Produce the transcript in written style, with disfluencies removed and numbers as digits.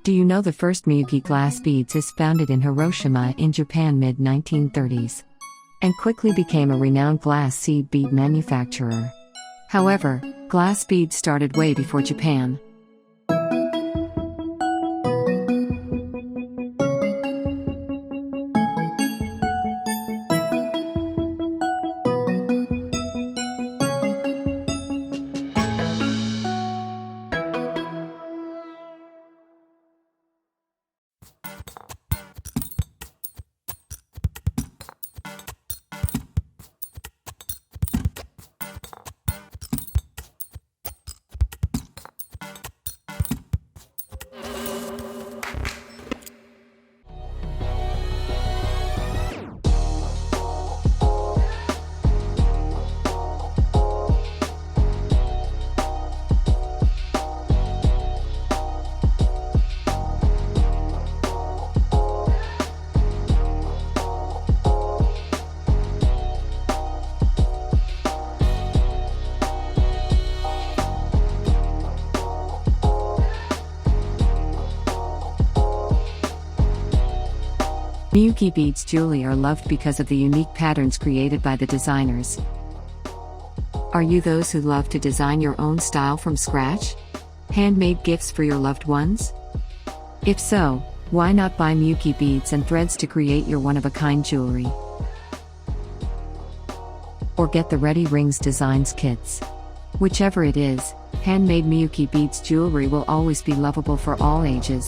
Do you know the first Miyuki glass beads is founded in Hiroshima in Japan mid-1930s and quickly became a renowned glass seed bead manufacturer. However, glass beads started way before Japan. Miyuki beads jewelry are loved because of the unique patterns created by the designers. Are you those who love to design your own style from scratch? Handmade gifts for your loved ones? If so, why not buy Miyuki beads and threads to create your one-of-a-kind jewelry? Or get the Ready Rings designs kits. Whichever it is, handmade Miyuki beads jewelry will always be lovable for all ages.